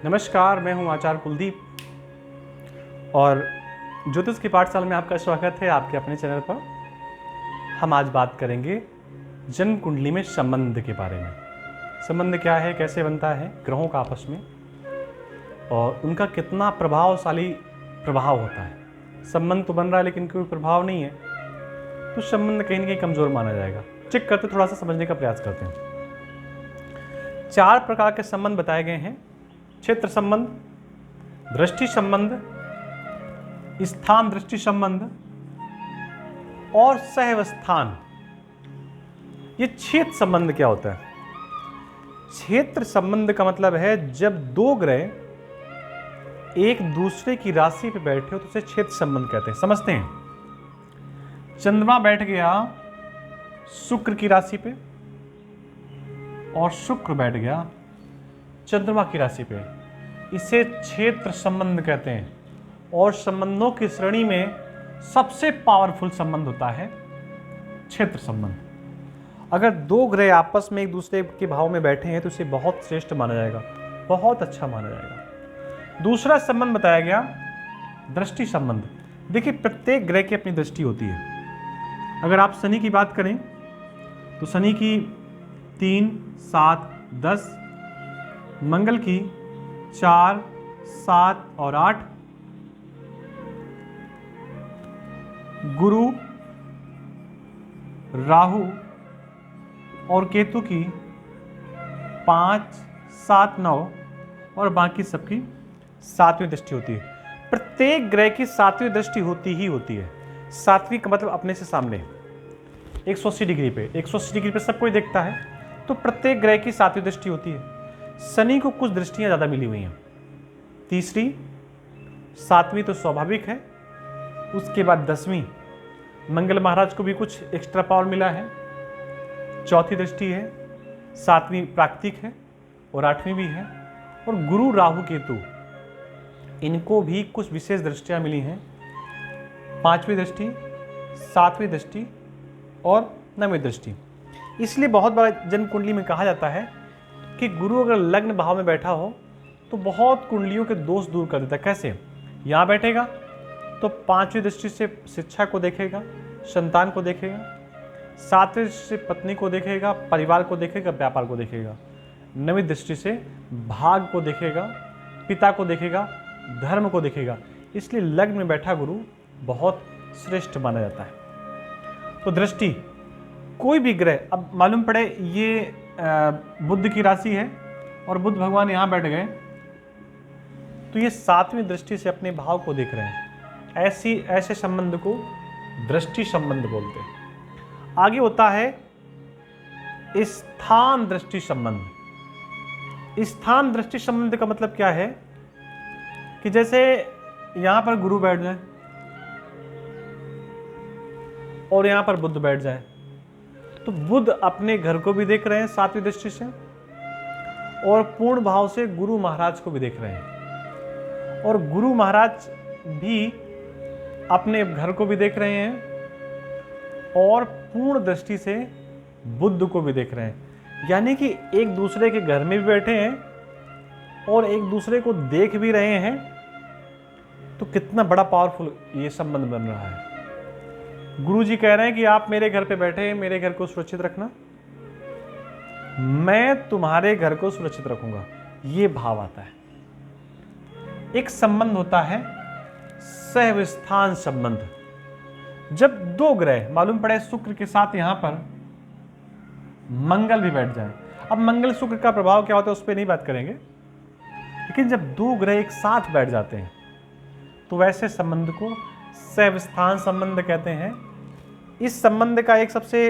नमस्कार, मैं हूं आचार्य कुलदीप और ज्योतिष की पाठशाला में आपका स्वागत है। आपके अपने चैनल पर हम आज बात करेंगे जन्म कुंडली में संबंध के बारे में। संबंध क्या है, कैसे बनता है ग्रहों का आपस में और उनका कितना प्रभावशाली प्रभाव होता है। संबंध तो बन रहा है लेकिन कोई प्रभाव नहीं है तो संबंध कहीं ना कहीं कमज़ोर माना जाएगा। चेक करते, थोड़ा सा समझने का प्रयास करते हैं। 4 प्रकार के संबंध बताए गए हैं: क्षेत्र संबंध, दृष्टि संबंध, स्थान दृष्टि संबंध और सहवस्थान। ये क्षेत्र संबंध क्या होता है? क्षेत्र संबंध का मतलब है जब 2 ग्रह एक दूसरे की राशि पे बैठे हो तो उसे क्षेत्र संबंध कहते हैं। समझते हैं, चंद्रमा बैठ गया शुक्र की राशि पे और शुक्र बैठ गया चंद्रमा की राशि पे, इसे क्षेत्र संबंध कहते हैं। और संबंधों की श्रेणी में सबसे पावरफुल संबंध होता है क्षेत्र संबंध। अगर 2 ग्रह आपस में एक दूसरे के भाव में बैठे हैं तो इसे बहुत श्रेष्ठ माना जाएगा, बहुत अच्छा माना जाएगा। दूसरा संबंध बताया गया दृष्टि संबंध। देखिए, प्रत्येक ग्रह की अपनी दृष्टि होती है। अगर आप शनि की बात करें तो शनि की 3, 7, 10, मंगल की 4, 7 और 8, गुरु, राहु और केतु की 5, 7, 9 और बाकी सबकी 7वीं दृष्टि होती है। प्रत्येक ग्रह की 7वीं दृष्टि होती ही होती है। 7वीं का मतलब अपने से सामने 180 डिग्री पे, 180 डिग्री पे सब कोई देखता है तो प्रत्येक ग्रह की 7वीं दृष्टि होती है। शनि को कुछ दृष्टियां ज्यादा मिली हुई हैं, 3री, 7वीं तो स्वाभाविक है, उसके बाद 10वीं मंगल महाराज को भी कुछ एक्स्ट्रा पावर मिला है, 4थी दृष्टि है, 7वीं प्राकृतिक है और 8वीं भी है। और गुरु, राहु, केतु इनको भी कुछ विशेष दृष्टियां मिली हैं, 5वीं दृष्टि, 7वीं दृष्टि और 9वीं दृष्टि। इसलिए बहुत बार जन्म कुंडली में कहा जाता है कि गुरु अगर लग्न भाव में बैठा हो तो बहुत कुंडलियों के दोष दूर कर देता है। कैसे? यहाँ बैठेगा तो 5वीं दृष्टि से शिक्षा को देखेगा, संतान को देखेगा, 7वीं दृष्टि से पत्नी को देखेगा, परिवार को देखेगा, व्यापार को देखेगा, 9वीं दृष्टि से भाग को देखेगा, पिता को देखेगा, धर्म को देखेगा। इसलिए लग्न में बैठा गुरु बहुत श्रेष्ठ माना जाता है। तो दृष्टि, कोई भी ग्रह, अब मालूम पड़े ये बुध की राशि है और बुध भगवान यहां बैठ गए तो ये 7वीं दृष्टि से अपने भाव को देख रहे हैं। ऐसे संबंध को दृष्टि संबंध बोलते हैं। आगे होता है स्थान दृष्टि संबंध। स्थान दृष्टि संबंध का मतलब क्या है कि जैसे यहां पर गुरु बैठ जाए और यहां पर बुध बैठ जाए तो बुध अपने घर को भी देख रहे हैं 7वीं दृष्टि से और पूर्ण भाव से गुरु महाराज को भी देख रहे हैं और गुरु महाराज भी अपने घर को भी देख रहे हैं और पूर्ण दृष्टि से बुध को भी देख रहे हैं। यानी कि एक दूसरे के घर में भी बैठे हैं और एक दूसरे को देख भी रहे हैं। तो कितना बड़ा पावरफुल ये संबंध बन रहा है। गुरुजी कह रहे हैं कि आप मेरे घर पे बैठे हैं, मेरे घर को सुरक्षित रखना, मैं तुम्हारे घर को सुरक्षित रखूंगा। ये भाव आता है। एक संबंध होता है सहवस्थान संबंध। जब 2 ग्रह, मालूम पड़े शुक्र के साथ यहां पर मंगल भी बैठ जाए। अब मंगल शुक्र का प्रभाव क्या होता है उस पर नहीं बात करेंगे, लेकिन जब 2 ग्रह एक साथ बैठ जाते हैं तो वैसे संबंध को सहवस्थान संबंध कहते हैं। इस संबंध का एक सबसे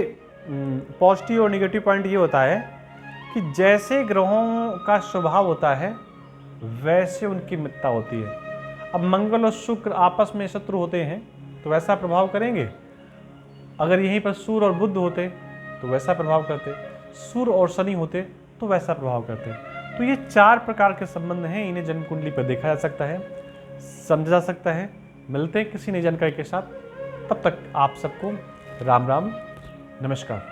पॉजिटिव और नेगेटिव पॉइंट ये होता है कि जैसे ग्रहों का स्वभाव होता है वैसे उनकी मित्रता होती है। अब मंगल और शुक्र आपस में शत्रु होते हैं तो वैसा प्रभाव करेंगे। अगर यहीं पर सूर्य और बुध होते तो वैसा प्रभाव करते, सूर्य और शनि होते तो वैसा प्रभाव करते। तो ये 4 प्रकार के संबंध हैं, इन्हें जन्म कुंडली पर देखा जा सकता है, समझा जा सकता है। मिलते हैं किसी नई जानकारी के साथ, तब तक आप सबको राम राम, नमस्कार।